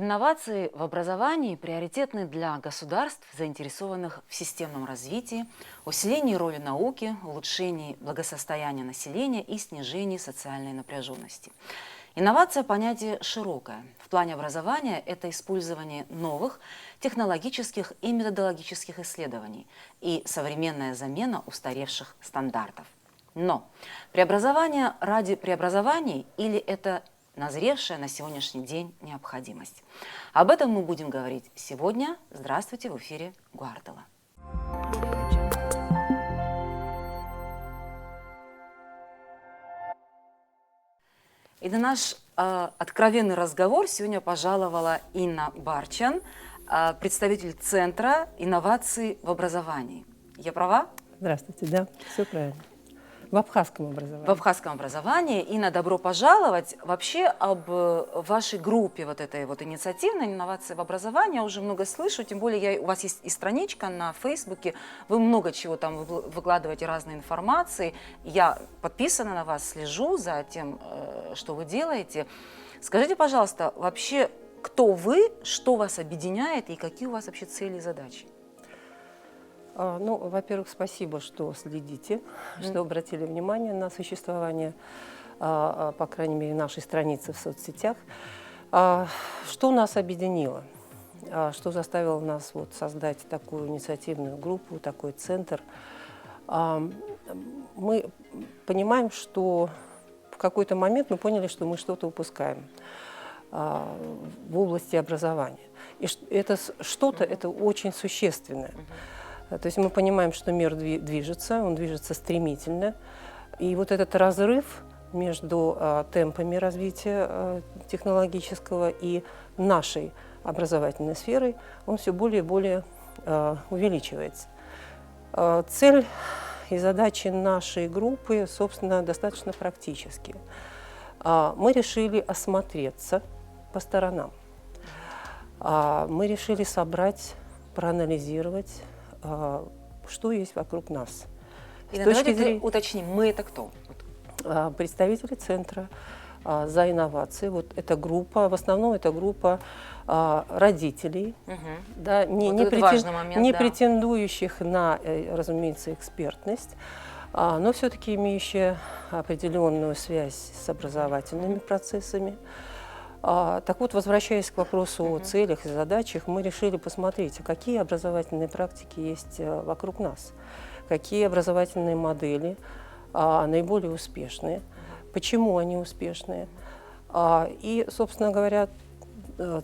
Инновации в образовании приоритетны для государств, заинтересованных в системном развитии, усилении роли науки, улучшении благосостояния населения и снижении социальной напряженности. Инновация – понятие широкое. В плане образования это использование новых технологических и методологических исследований и современная замена устаревших стандартов. Но преобразование ради преобразований или это назревшая на сегодняшний день необходимость? Об этом мы будем говорить сегодня. Здравствуйте, в эфире Гуардала. И на наш откровенный разговор сегодня пожаловала Инна Барчан, представитель Центра инноваций в образовании. Я права? Здравствуйте, да, все правильно. В абхазском образовании. В абхазском образовании. Инна, добро пожаловать. Вообще об вашей группе вот этой вот инициативной инновации в образовании я уже много слышу, тем более у вас есть и страничка на Фейсбуке, вы много чего там выкладываете, разной информации. Я подписана на вас, слежу за тем, что вы делаете. Скажите, пожалуйста, вообще, кто вы, что вас объединяет и какие у вас вообще цели и задачи? Ну, во-первых, спасибо, что следите, что обратили внимание на существование, по крайней мере, нашей страницы в соцсетях. Что нас объединило? Что заставило нас вот создать такую инициативную группу, такой центр? Мы понимаем, что в какой-то момент мы поняли, что мы что-то упускаем в области образования. И это что-то, это очень существенное. То есть мы понимаем, что мир движется, он движется стремительно. И вот этот разрыв между темпами развития технологического и нашей образовательной сферой, он все более и более увеличивается. Цель и задачи нашей группы, собственно, достаточно практические. Мы решили осмотреться по сторонам. Мы решили собрать, проанализировать, что есть вокруг нас. Давайте уточним, мы это кто? Представители Центра за инновации. Вот эта группа, в основном это группа родителей, да, не претендующих на, разумеется, экспертность, но все-таки имеющие определенную связь с образовательными процессами. Так вот, возвращаясь к вопросу о целях и задачах, мы решили посмотреть, какие образовательные практики есть вокруг нас, какие образовательные модели наиболее успешные, почему они успешные. И, собственно говоря,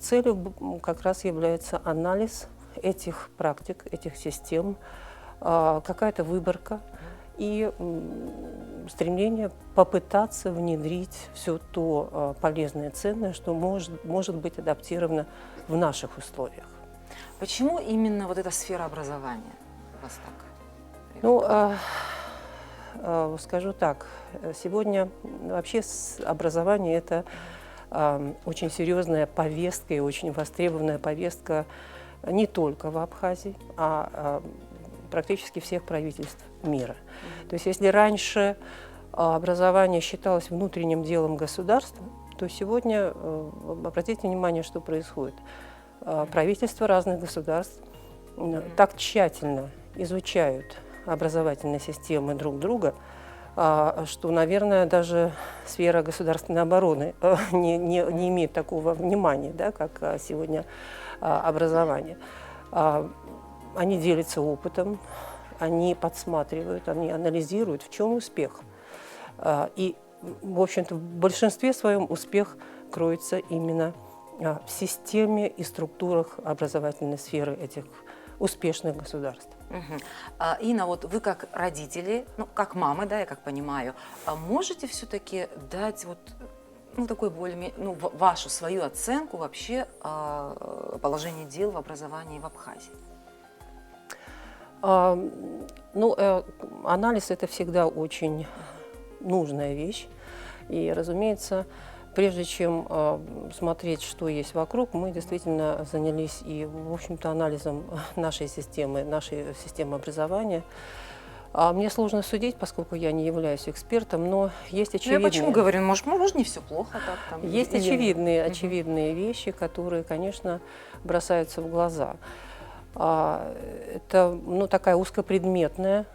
целью как раз является анализ этих практик, этих систем, какая-то выборка и стремление попытаться внедрить все то полезное и ценное, что может быть адаптировано в наших условиях. Почему именно вот эта сфера образования у вас так? Ну, скажу так, сегодня вообще образование – это очень серьезная повестка и очень востребованная повестка не только в Абхазии, а практически всех правительств мира. То есть если раньше образование считалось внутренним делом государства, то сегодня, обратите внимание, что происходит. Правительства разных государств так тщательно изучают образовательные системы друг друга, что, наверное, даже сфера государственной обороны не имеет такого внимания, да, как сегодня образование. Они делятся опытом, они подсматривают, они анализируют, в чем успех. И, в общем-то, в большинстве своем успех кроется именно в системе и структурах образовательной сферы этих успешных государств. Инна, вот вы как родители, ну, как мамы, да, я как понимаю, можете все-таки дать вот, ну, такой более, ну, вашу свою оценку вообще положения дел в образовании в Абхазии? Ну, анализ – это всегда очень нужная вещь. И, разумеется, прежде чем смотреть, что есть вокруг, мы действительно занялись и, в общем-то, анализом нашей системы образования. Мне сложно судить, поскольку я не являюсь экспертом, но есть Ну, я очевидные, почему говорю, может не все плохо так там. есть или- очевидные вещи, которые, конечно, бросаются в глаза. Это такая узкопредметный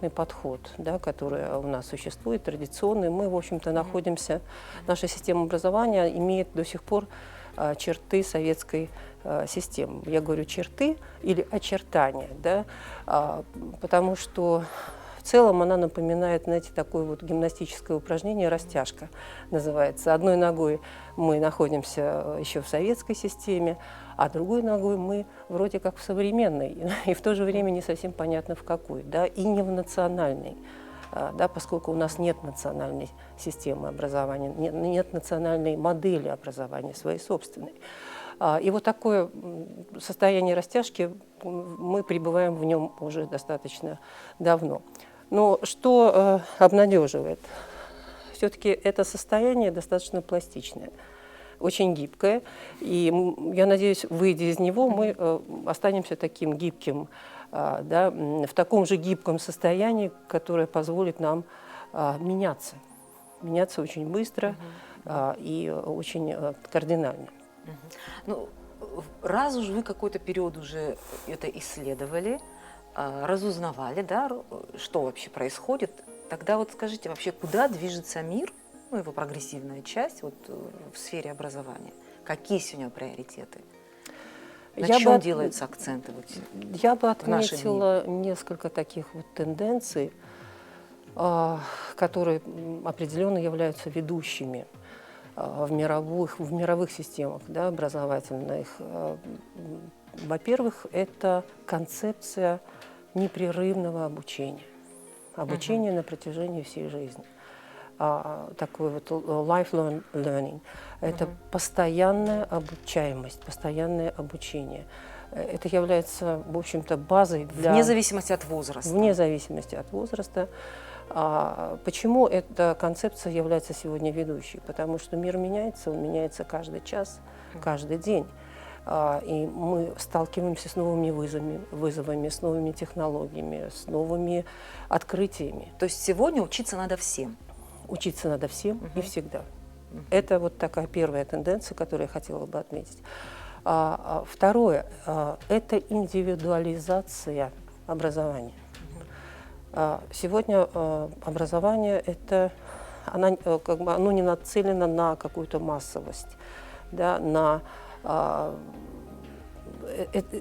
подход, да, который у нас существует, традиционный. Мы, в общем-то, находимся, наша система образования имеет до сих пор черты советской системы. Я говорю черты или очертания, да, потому что в целом она напоминает, знаете, такое вот гимнастическое упражнение, растяжка называется. Одной ногой мы находимся еще в советской системе, а другой ногой мы вроде как в современной, и в то же время не совсем понятно в какой, да, и не в национальной, да, поскольку у нас нет национальной системы образования, нет национальной модели образования своей собственной. И вот такое состояние растяжки, мы пребываем в нем уже достаточно давно. Но что обнадеживает? Все-таки это состояние достаточно пластичное, очень гибкое. И я надеюсь, выйдя из него, мы останемся таким гибким, да, в таком же гибком состоянии, которое позволит нам меняться. Меняться очень быстро и очень кардинально. Ну, раз уж вы какой-то период уже это исследовали, разузнавали, да, что вообще происходит, тогда вот скажите вообще, куда движется мир, ну, его прогрессивная часть вот, в сфере образования? Какие сегодня приоритеты? На чем делаются акценты? Вот, я бы в наши отметила несколько таких вот тенденций, которые определенно являются ведущими в мировых системах, да, образовательных. Во-первых, это концепция непрерывного обучения. Обучение на протяжении всей жизни. Такой вот lifelong learning. Это постоянная обучаемость, постоянное обучение. Это является, в общем-то, базой для... Вне зависимости от возраста. Вне зависимости от возраста. Почему эта концепция является сегодня ведущей? Потому что мир меняется, он меняется каждый час, каждый день. И мы сталкиваемся с новыми вызовами, с новыми технологиями, с новыми открытиями. То есть сегодня учиться надо всем? Учиться надо всем и всегда. Это вот такая первая тенденция, которую я хотела бы отметить. Второе – это индивидуализация образования. Сегодня образование оно не нацелено на какую-то массовость, да,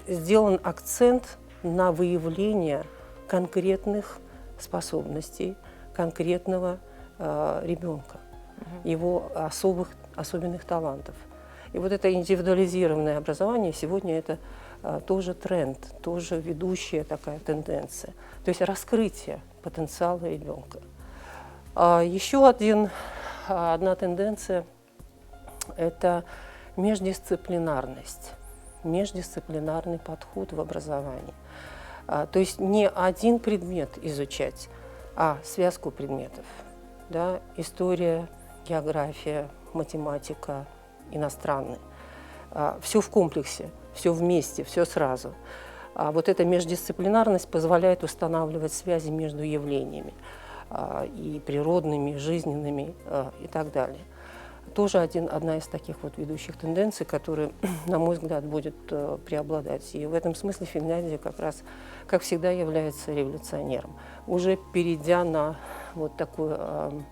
сделан акцент на выявление конкретных способностей конкретного ребенка, его особенных талантов. И вот это индивидуализированное образование сегодня это тоже тренд, тоже ведущая такая тенденция. То есть раскрытие потенциала ребенка. Еще одна тенденция – это междисциплинарность, междисциплинарный подход в образовании. То есть не один предмет изучать, а связку предметов. Да? История, география, математика, иностранный. Все в комплексе, все вместе, все сразу. Вот эта междисциплинарность позволяет устанавливать связи между явлениями и природными, и жизненными и так далее. Тоже одна из таких вот ведущих тенденций, которая, на мой взгляд, будет преобладать. И в этом смысле Финляндия как раз, как всегда, является революционером, уже перейдя на вот такую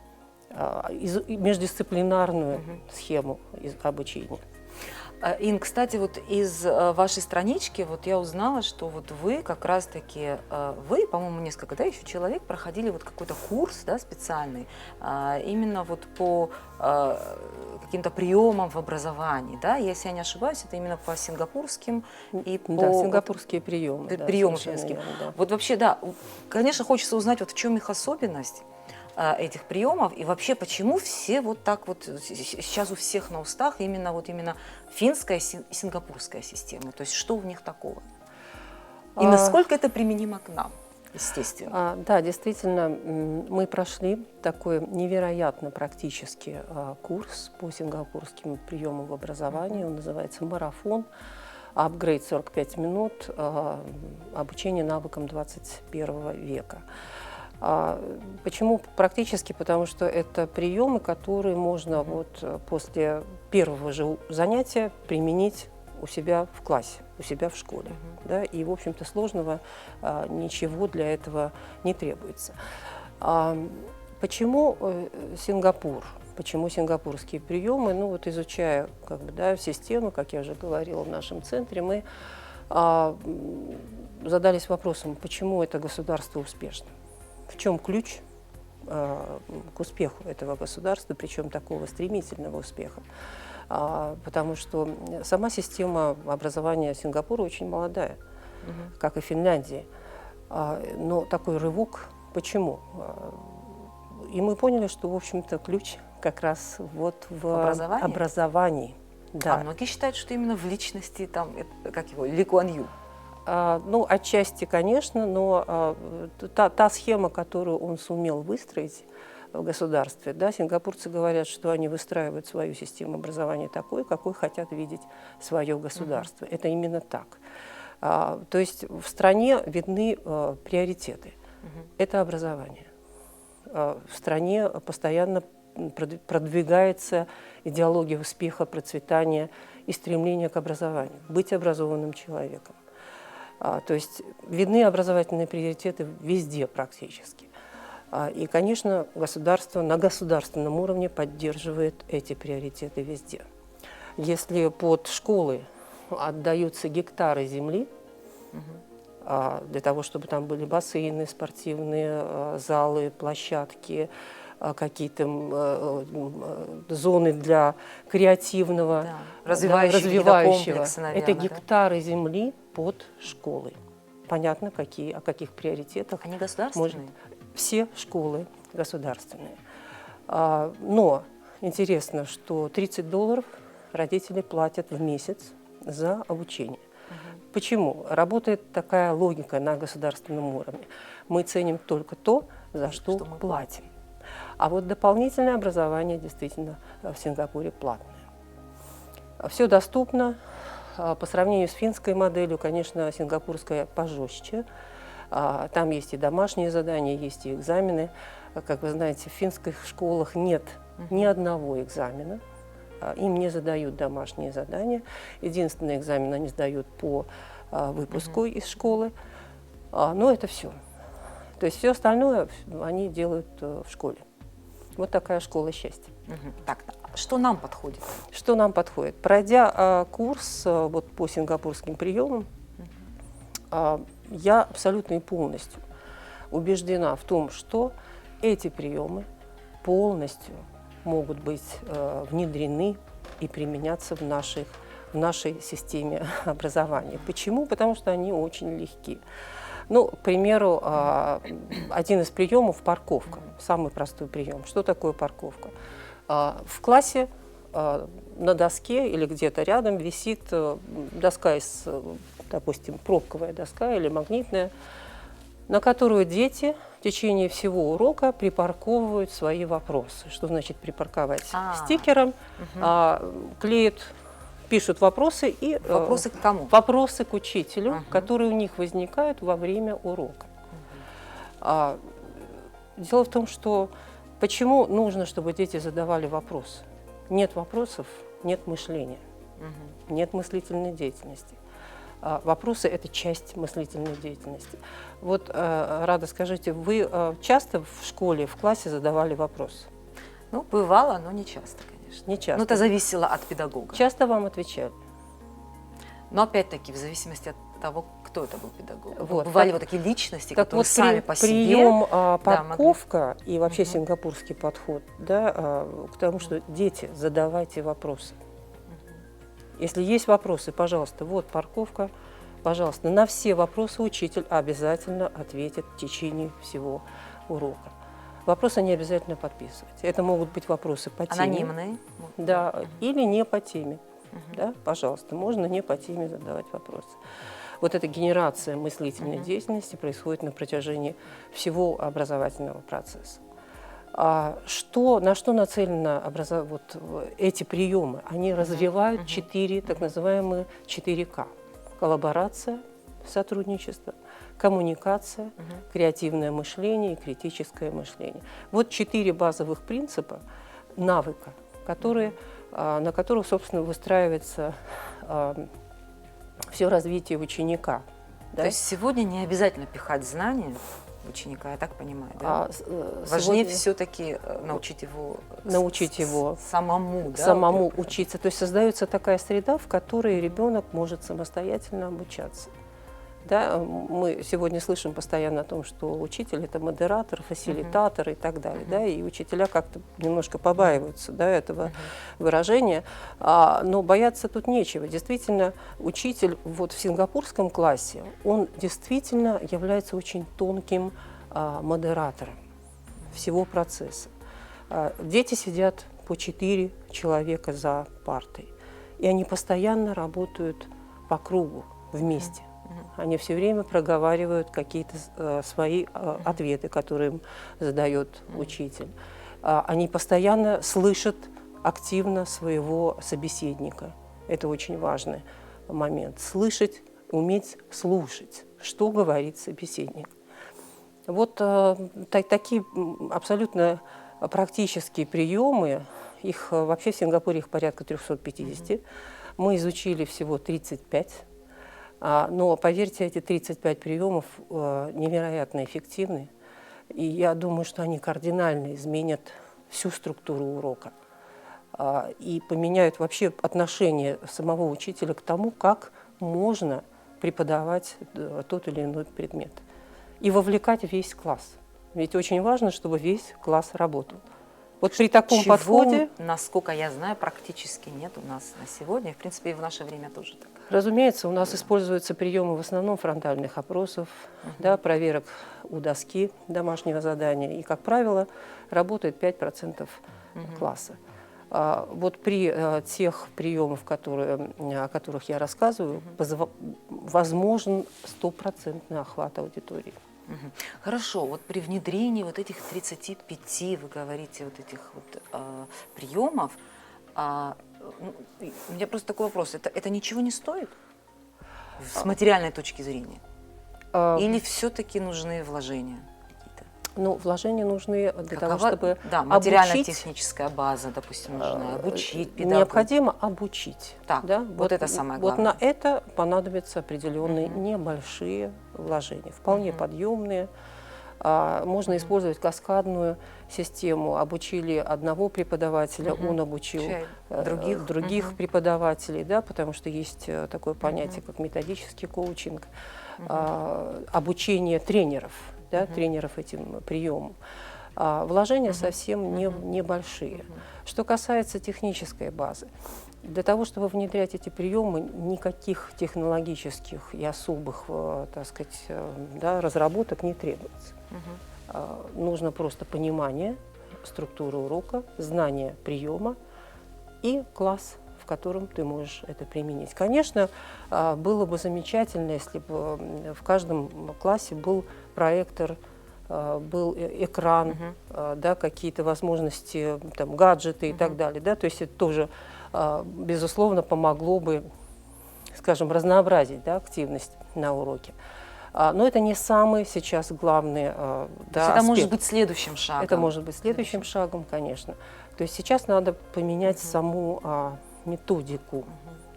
междисциплинарную схему обучения. Ин, кстати, вот из вашей странички вот я узнала, что вот вы как раз-таки, вы, по-моему, несколько, да, еще человек проходили вот какой-то курс, да, специальный, именно вот по каким-то приемам в образовании, да, если я не ошибаюсь, это именно по сингапурским и по... Да, сингапурские приемы. Да, приемы финские. Да. Вот вообще, да, конечно, хочется узнать, вот в чем их особенность этих приемов и вообще почему все вот так вот сейчас у всех на устах именно финская и сингапурская система, то есть что в них такого и насколько это применимо к нам, естественно. Да, действительно, мы прошли такой невероятно практический курс по сингапурским приемам в образовании, он называется «Марафон». апгрейд 45 минут, обучение навыкам 21 века. Почему практически? Потому что это приемы, которые можно вот после первого же занятия применить у себя в классе, у себя в школе. Да? И, в общем-то, сложного ничего для этого не требуется. Почему Сингапур? Почему сингапурские приемы? Ну, вот изучая как бы, да, систему, как я уже говорила в нашем центре, мы задались вопросом, почему это государство успешно. В чем ключ к успеху этого государства, причем такого стремительного успеха? Потому что сама система образования Сингапура очень молодая, как и Финляндии. Но такой рывок, почему? И мы поняли, что, в общем-то, ключ как раз вот в образовании. Да. Многие считают, что именно в личности, там, как его, Ли Куан Ю. Ну, отчасти, конечно, но та схема, которую он сумел выстроить в государстве, да, сингапурцы говорят, что они выстраивают свою систему образования такой, какой хотят видеть свое государство. Это именно так. То есть в стране видны приоритеты. Это образование. В стране постоянно продвигается идеология успеха, процветания и стремление к образованию, быть образованным человеком. То есть видны образовательные приоритеты везде практически. И, конечно, государство на государственном уровне поддерживает эти приоритеты везде. Если под школы отдаются гектары земли, для того, чтобы там были бассейны, спортивные залы, площадки, какие-то зоны для креативного, развивающего. Наверное, это гектары земли под школы. Понятно, о каких приоритетах. Они государственные? Все школы государственные. Но интересно, что $30 родители платят в месяц за обучение. Почему? Работает такая логика на государственном уровне. Мы ценим только то, за что мы платим. А вот дополнительное образование действительно в Сингапуре платное. Все доступно. По сравнению с финской моделью, конечно, сингапурская пожестче. Там есть и домашние задания, есть и экзамены. Как вы знаете, в финских школах нет ни одного экзамена. Им не задают домашние задания. Единственный экзамен они сдают по выпуску из школы. Но это все. То есть все остальное они делают в школе. Вот такая школа счастья. Так, что нам подходит? Что нам подходит? Пройдя курс вот, по сингапурским приемам, я абсолютно и полностью убеждена в том, что эти приемы полностью могут быть внедрены и применяться в нашей системе образования. Почему? Потому что они очень легки. Ну, к примеру, один из приемов – парковка. Самый простой прием. Что такое парковка? В классе на доске или где-то рядом висит доска из, допустим, пробковая доска или магнитная, на которую дети в течение всего урока припарковывают свои вопросы. Что значит припарковать? Стикером клеят, пишут вопросы и вопросы к кому? Вопросы к учителю, которые у них возникают во время урока. Дело в том, что почему нужно, чтобы дети задавали вопросы? Нет вопросов, нет мышления, нет мыслительной деятельности. Вопросы – это часть мыслительной деятельности. Вот, Рада, скажите, вы часто в школе, в классе задавали вопрос? Ну, бывало, но не часто, конечно. Не часто. Но это зависело от педагога. Часто вам отвечали? Но опять-таки, в зависимости от того, кто это был педагог. Вот. Бывали вот такие личности, которые вот сами по себе… Прием парковка и вообще сингапурский подход, да, к тому, что дети, задавайте вопросы. Если есть вопросы, пожалуйста, вот парковка, пожалуйста, на все вопросы учитель обязательно ответит в течение всего урока. Вопросы не обязательно подписывать. Это могут быть вопросы по теме. Анонимные. Да, или не по теме. Да, пожалуйста, можно не по теме задавать вопросы. Вот эта генерация мыслительной деятельности происходит на протяжении всего образовательного процесса. На что нацелены вот эти приемы? Они развивают 4, так называемые 4К. коллаборация, сотрудничество, коммуникация, креативное мышление и критическое мышление. Вот 4 базовых принципа навыка, на которых, собственно, выстраивается все развитие ученика. Да? То есть сегодня не обязательно пихать знания в ученика, я так понимаю, да? Важнее все-таки научить его самому, да? Самому учиться. То есть создается такая среда, в которой ребенок может самостоятельно обучаться. Да, мы сегодня слышим постоянно о том, что учитель – это модератор, фасилитатор и так далее. Да, и учителя как-то немножко побаиваются, да, этого выражения. Но бояться тут нечего. Действительно, учитель вот в сингапурском классе, он действительно является очень тонким модератором всего процесса. Дети сидят по 4 человека за партой, и они постоянно работают по кругу вместе. Они все время проговаривают какие-то свои ответы, которые им задает учитель. Они постоянно слышат активно своего собеседника. Это очень важный момент. Слышать, уметь слушать, что говорит собеседник. Вот такие абсолютно практические приемы, их вообще в Сингапуре их порядка 350. Мы изучили всего 35. Но, поверьте, эти 35 приемов невероятно эффективны. И я думаю, что они кардинально изменят всю структуру урока и поменяют вообще отношение самого учителя к тому, как можно преподавать тот или иной предмет. И вовлекать весь класс. Ведь очень важно, чтобы весь класс работал. Вот при таком подходе, насколько я знаю, практически нет у нас на сегодня. В принципе, и в наше время тоже так. Разумеется, у нас используются приемы в основном фронтальных опросов, да, проверок у доски домашнего задания. И, как правило, работает 5% класса. Вот при тех приемах, о которых я рассказываю, возможен 100% охват аудитории. Хорошо, вот при внедрении вот этих 35, вы говорите, вот этих вот приемов, у меня просто такой вопрос, это ничего не стоит с материальной точки зрения? Или все-таки нужны вложения какие-то? Ну, вложения нужны для того, чтобы да, материально-техническая база, допустим, нужна, обучить педагога. Необходимо обучить. Так, да? вот это самое главное. Вот на это понадобятся определенные небольшие вложения, вполне подъемные. Можно использовать каскадную систему. Обучили одного преподавателя, он обучил других преподавателей, да, потому что есть такое понятие, как методический коучинг, обучение тренеров, да, тренеров этим приемам. Вложения совсем небольшие. Что касается технической базы, для того, чтобы внедрять эти приемы, никаких технологических и особых, так сказать, да, разработок не требуется. Нужно просто понимание структуры урока, знание приема и класс, в котором ты можешь это применить. Конечно, было бы замечательно, если бы в каждом классе был проектор, был экран, да, какие-то возможности, там, гаджеты и так далее. Да? То есть это тоже, безусловно, помогло бы, скажем, разнообразить, да, активность на уроке. Но это не самый сейчас главный да, это аспект. может быть следующим шагом. Это может быть следующим шагом, конечно. То есть сейчас надо поменять саму методику,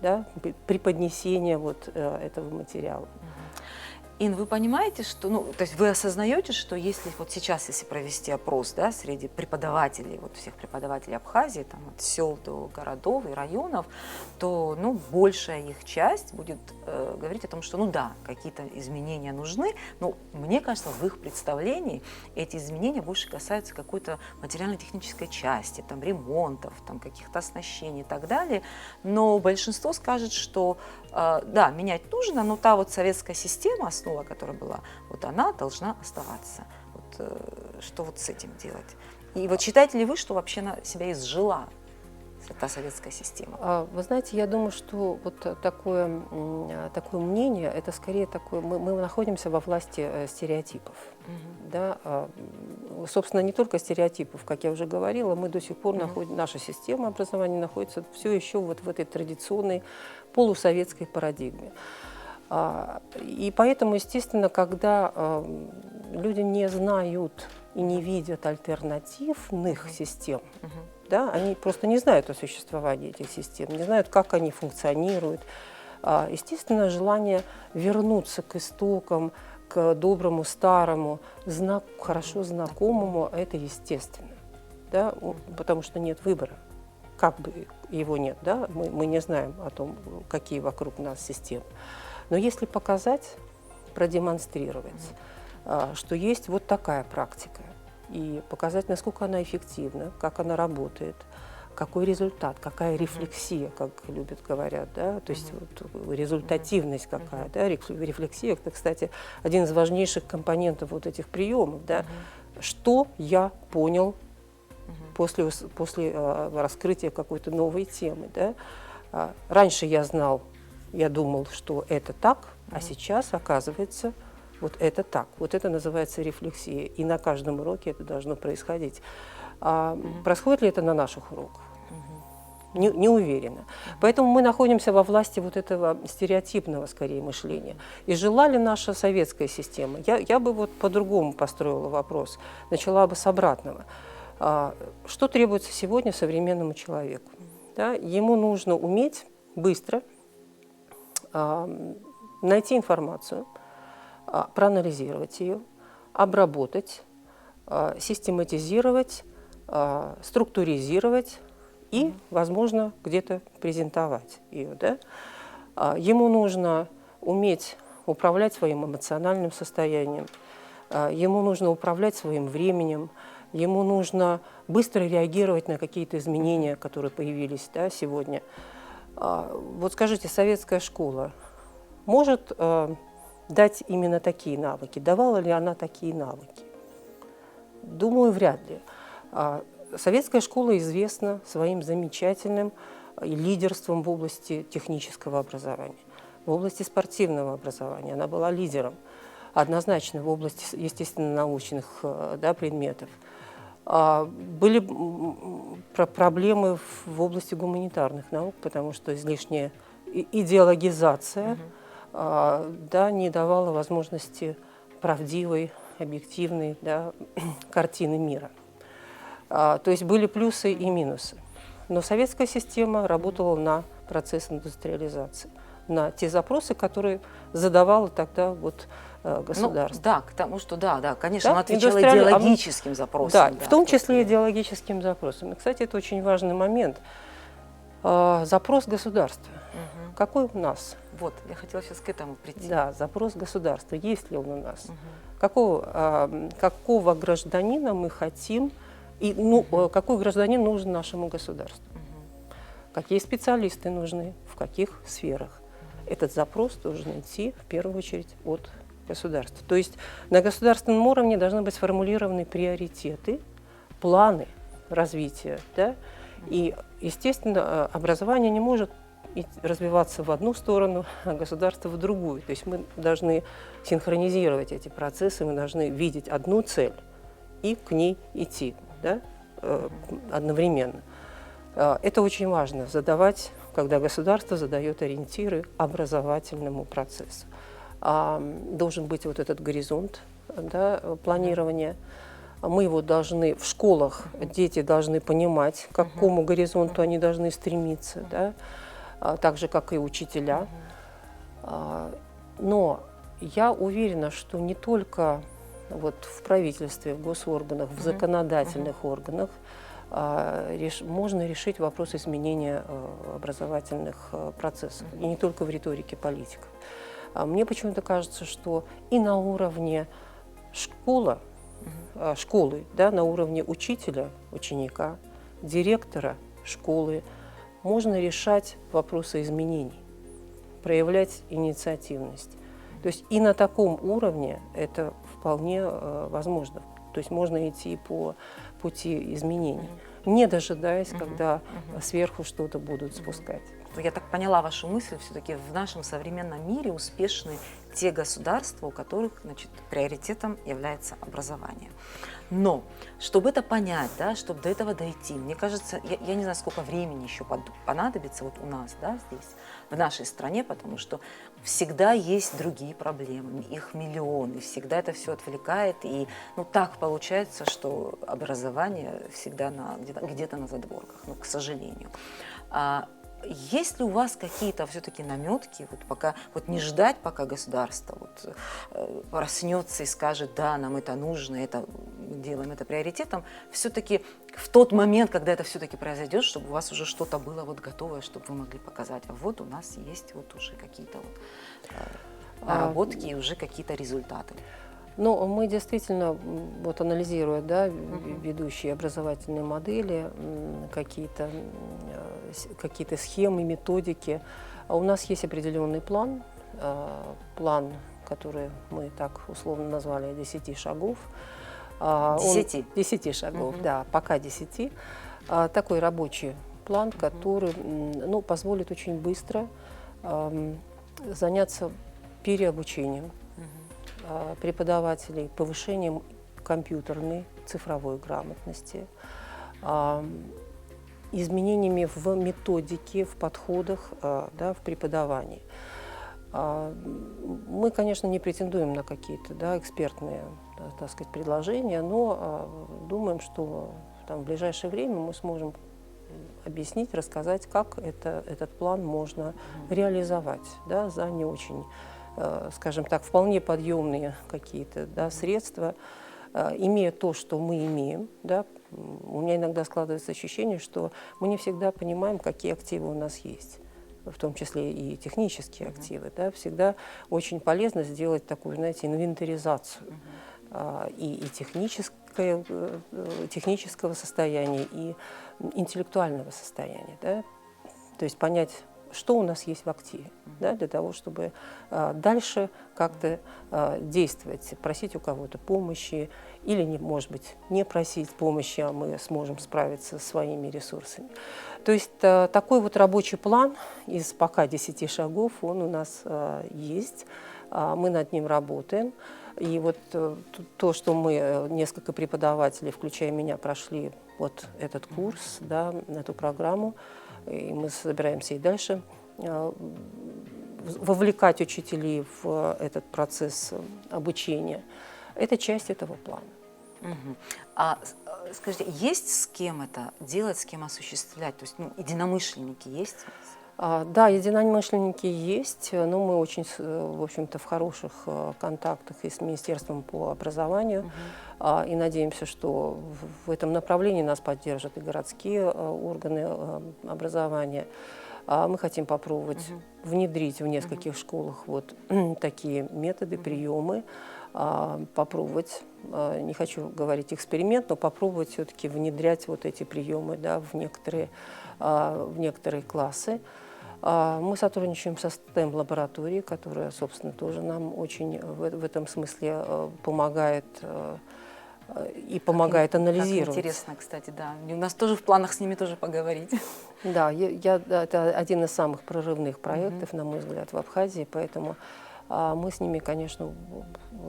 да, преподнесения вот этого материала. Ин, вы понимаете, что, ну, то есть вы осознаете, что если вот сейчас, если провести опрос, да, среди преподавателей, вот всех преподавателей Абхазии, там, от сел до городов и районов, то, ну, большая их часть будет говорить о том, что, ну да, какие-то изменения нужны, но мне кажется, в их представлении эти изменения больше касаются какой-то материально-технической части, там, ремонтов, там, каких-то оснащений и так далее, но большинство скажет, что да, менять нужно, но та вот советская система, основа, которая была, вот она должна оставаться. Вот, что вот с этим делать? И вот считаете ли вы, что вообще она себя изжила, та советская система? Вы знаете, я думаю, что вот такое мнение, это скорее такое, мы находимся во власти стереотипов. Да? Собственно, не только стереотипов, как я уже говорила, мы до сих пор наша система образования находится все еще вот в этой традиционной полусоветской парадигме. И поэтому, естественно, когда люди не знают и не видят альтернативных систем, да, они просто не знают о существовании этих систем, не знают, как они функционируют. Естественно, желание вернуться к истокам, к доброму, старому, хорошо знакомому, это естественно, да, потому что нет выбора. Как бы его нет, да, мы не знаем о том, какие вокруг нас системы. Но если показать, продемонстрировать, что есть вот такая практика, и показать, насколько она эффективна, как она работает, какой результат, какая рефлексия, как любят говорят, да, то есть вот результативность какая, да, рефлексия, это, кстати, один из важнейших компонентов вот этих приемов, да, что я понял после раскрытия какой-то новой темы, да. Раньше я знал, я думал, что это так, а сейчас, оказывается, вот это так. Вот это называется рефлексия, и на каждом уроке это должно происходить. Происходит ли это на наших уроках? Не уверена. Поэтому мы находимся во власти вот этого стереотипного, скорее, мышления. И жила ли наша советская система? Я бы вот по-другому построила вопрос. Начала бы с обратного. Что требуется сегодня современному человеку? Да? Ему нужно уметь быстро найти информацию, проанализировать ее, обработать, систематизировать, структуризировать и, возможно, где-то презентовать ее. Да? Ему нужно уметь управлять своим эмоциональным состоянием, ему нужно управлять своим временем, ему нужно быстро реагировать на какие-то изменения, которые появились, да, сегодня. Вот скажите, советская школа может дать именно такие навыки? Давала ли она такие навыки? Думаю, вряд ли. Советская школа известна своим замечательным лидерством в области технического образования, в области спортивного образования. Она была лидером однозначно в области естественно-научных, да, предметов. Были проблемы в области гуманитарных наук, потому что излишняя идеологизация да, не давала возможности правдивой, объективной, да, картины мира. То есть были плюсы и минусы. Но советская система работала на процесс индустриализации, на те запросы, которые задавало тогда вот государство. Ну, да, к тому, что да, конечно, Да? она отвечала идеологическим запросам. Да, в том числе идеологическим запросам. И, кстати, это очень важный момент. Запрос государства. Какой у нас? Вот, я хотела сейчас к этому прийти. Да, запрос государства. Есть ли он у нас? Какого гражданина мы хотим, и какой гражданин нужен нашему государству? Какие специалисты нужны, в каких сферах? Этот запрос должен идти в первую очередь от государства. То есть на государственном уровне должны быть сформулированы приоритеты, планы развития. Да? И, естественно, образование не может развиваться в одну сторону, а государство в другую. То есть мы должны синхронизировать эти процессы, мы должны видеть одну цель и к ней идти, да? Одновременно. Это очень важно, задавать, когда государство задает ориентиры образовательному процессу. Должен быть вот этот горизонт, да, планирования. Мы его должны в школах, дети должны понимать, к какому горизонту они должны стремиться, да, так же, как и учителя. Но я уверена, что не только вот в правительстве, в госорганах, в законодательных органах можно решить вопрос изменения образовательных процессов, и не только в риторике политиков. Мне почему-то кажется, что и на уровне школы, да, на уровне учителя, ученика, директора школы можно решать вопросы изменений, проявлять инициативность. То есть и на таком уровне это вполне возможно. То есть можно идти по пути изменений, не дожидаясь, когда сверху что-то будут спускать. что я так поняла вашу мысль, все-таки в нашем современном мире успешны те государства, у которых, значит, приоритетом является образование. Но, чтобы это понять, да, чтобы до этого дойти, мне кажется, я не знаю, сколько времени еще понадобится вот у нас, да, здесь, в нашей стране, потому что всегда есть другие проблемы, их миллионы, всегда это все отвлекает, и ну, так получается, что образование всегда где-то на задворках, ну, к сожалению. Есть ли у вас какие-то все-таки наметки, вот пока вот не ждать, пока государство вот, проснется и скажет, да, нам это нужно, это мы делаем это приоритетом, все-таки в тот момент, когда это все-таки произойдет, чтобы у вас уже что-то было вот готовое, чтобы вы могли показать, а вот у нас есть вот уже какие-то вот наработки и уже какие-то результаты. Ну, мы действительно, вот анализируя, да, ведущие образовательные модели, какие-то схемы, методики, у нас есть определенный план, который мы так условно назвали 10 шагов. 10? 10 шагов, да, пока 10. Такой рабочий план, который ну, позволит очень быстро заняться переобучением преподавателей, повышением компьютерной, цифровой грамотности, изменениями в методике, в подходах, да, в преподавании. Мы, конечно, не претендуем на какие-то, да, экспертные, так сказать, предложения, но думаем, что там, в ближайшее время мы сможем объяснить, рассказать, как этот план можно реализовать, да, за не очень, скажем так, вполне подъемные какие-то, да, средства, имея то, что мы имеем. Да. У меня иногда складывается ощущение, что мы не всегда понимаем, какие активы у нас есть, в том числе и технические активы. Да. Всегда очень полезно сделать такую, знаете, инвентаризацию и технического состояния, и интеллектуального состояния. Да. То есть понять, что у нас есть в активе, да, для того, чтобы дальше как-то действовать, просить у кого-то помощи или, может быть, не просить помощи, а мы сможем справиться со своими ресурсами. То есть такой вот рабочий план из пока 10 шагов, он у нас есть, мы над ним работаем. И вот то, что мы, несколько преподавателей, включая меня, прошли вот этот курс, да, эту программу, и мы собираемся и дальше вовлекать учителей в этот процесс обучения. Это часть этого плана. А скажите, есть с кем это делать, с кем осуществлять? То есть, ну, единомышленники есть? Да, единомышленники есть, но мы очень, в общем-то, в хороших контактах и с Министерством по образованию, и надеемся, что в этом направлении нас поддержат и городские органы образования. Мы хотим попробовать внедрить в нескольких школах вот такие методы, приемы, попробовать, не хочу говорить эксперимент, но попробовать все-таки внедрять вот эти приемы, да, в некоторые классы. Мы сотрудничаем со STEM-лабораторией, которая, собственно, тоже нам очень в этом смысле помогает и помогает анализировать. Как интересно, кстати, да. У нас тоже в планах с ними тоже поговорить. Да, это один из самых прорывных проектов, на мой взгляд, в Абхазии, поэтому мы с ними, конечно,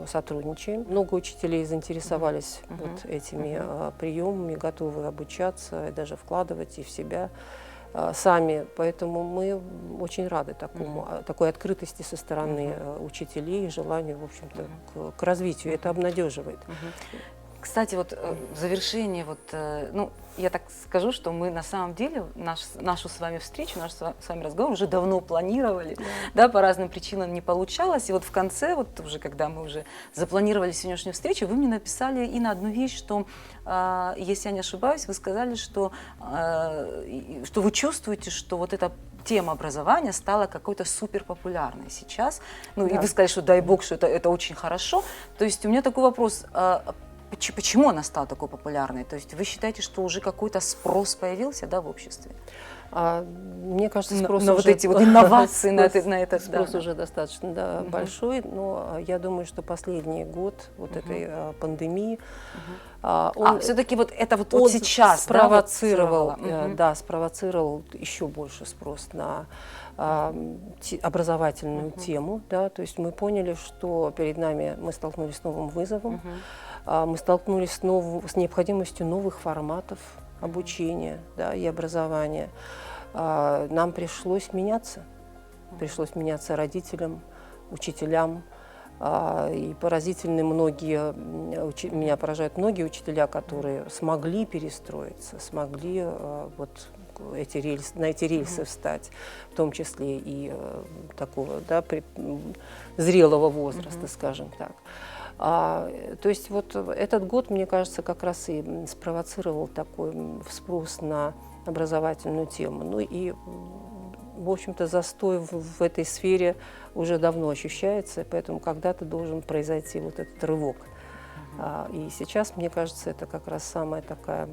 сотрудничаем. Много учителей заинтересовались вот этими приемами, готовы обучаться и даже вкладывать и в себя сами. Поэтому мы очень рады такой открытости со стороны учителей и желанию, в общем-то, к развитию. Это обнадеживает. Кстати, вот в завершение, вот, ну, я так скажу, что мы на самом деле нашу с вами встречу, наш с вами разговор уже давно планировали, да, по разным причинам не получалось. И вот в конце, вот уже когда мы уже запланировали сегодняшнюю встречу, вы мне написали и на одну вещь, что, если я не ошибаюсь, вы сказали, что вы чувствуете, что вот эта тема образования стала какой-то супер популярной сейчас. Ну, и вы сказали, что дай бог, что это очень хорошо. То есть у меня такой вопрос. почему она стала такой популярной? То есть вы считаете, что уже какой-то спрос появился, да, в обществе? Мне кажется, спрос на вот уже, эти вот инновации, на этот, спрос да. уже достаточно большой, но я думаю, что последний год вот этой пандемии, он все-таки вот это вот он сейчас, спровоцировал, да, спровоцировал еще больше спрос на образовательную тему, да, то есть мы поняли, что перед нами мы столкнулись с новым вызовом, мы столкнулись с необходимостью новых форматов обучения, да, и образования. Нам пришлось меняться родителям, учителям. И поразительны меня поражают многие учителя, которые смогли перестроиться, смогли вот на эти рельсы встать, в том числе и такого, да, зрелого возраста, скажем так. То есть вот этот год, мне кажется, как раз и спровоцировал такой спрос на образовательную тему. Ну и, в общем-то, застой в этой сфере уже давно ощущается, поэтому когда-то должен произойти вот этот рывок. И сейчас, мне кажется, это как раз самая такая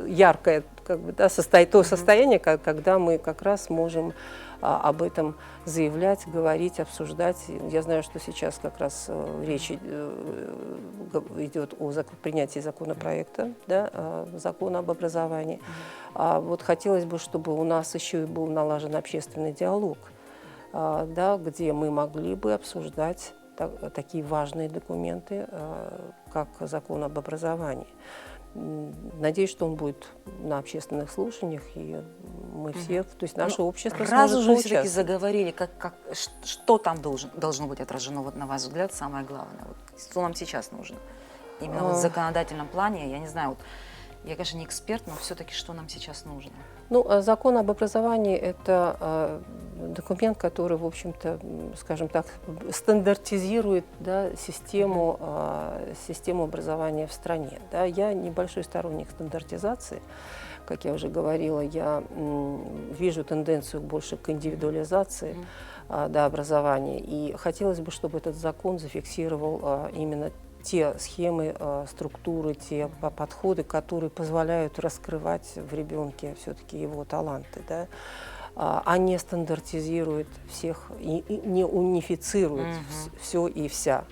яркое, как бы, да, то состояние, когда мы как раз можем об этом заявлять, говорить, обсуждать. Я знаю, что сейчас как раз речь идет о принятии законопроекта, да, закона об образовании. Вот хотелось бы, чтобы у нас еще и был налажен общественный диалог, да, где мы могли бы обсуждать такие важные документы, как закон об образовании. Надеюсь, что он будет на общественных слушаниях, и мы все, то есть наше общество раз сможет уже все-таки поучаствовать. заговорили, что там должно быть отражено, вот, на ваш взгляд, самое главное? Вот, что нам сейчас нужно? Именно вот в законодательном плане, я не знаю, вот, я, конечно, не эксперт, но все-таки что нам сейчас нужно? Ну, закон об образовании – это документ, который, в общем-то, скажем так, стандартизирует, да, систему образования в стране. Да. Я небольшой сторонник стандартизации. Как я уже говорила, я вижу тенденцию больше к индивидуализации да, образования. И хотелось бы, чтобы этот закон зафиксировал именно те схемы, структуры, те подходы, которые позволяют раскрывать в ребенке все-таки его таланты, да, а не стандартизирует всех и не унифицирует все и вся.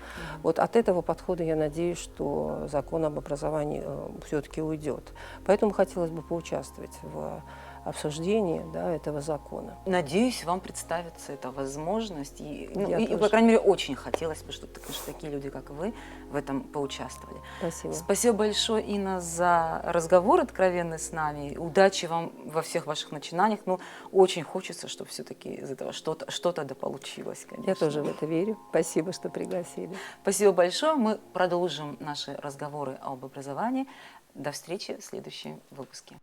Вот от этого подхода я надеюсь, что закон об образовании все-таки уйдет. Поэтому хотелось бы поучаствовать в обсуждении, да, этого закона. Надеюсь, вам представится эта возможность. И, тоже. по крайней мере, очень хотелось бы, чтобы, конечно, такие люди, как вы, в этом поучаствовали. Спасибо. Спасибо большое, Инна, за разговор откровенный с нами. Удачи вам во всех ваших начинаниях. Ну, очень хочется, чтобы все-таки из этого что-то да получилось, конечно. Я тоже в это верю. Спасибо, что пригласили. Спасибо большое. Мы продолжим наши разговоры об образовании. До встречи в следующем выпуске.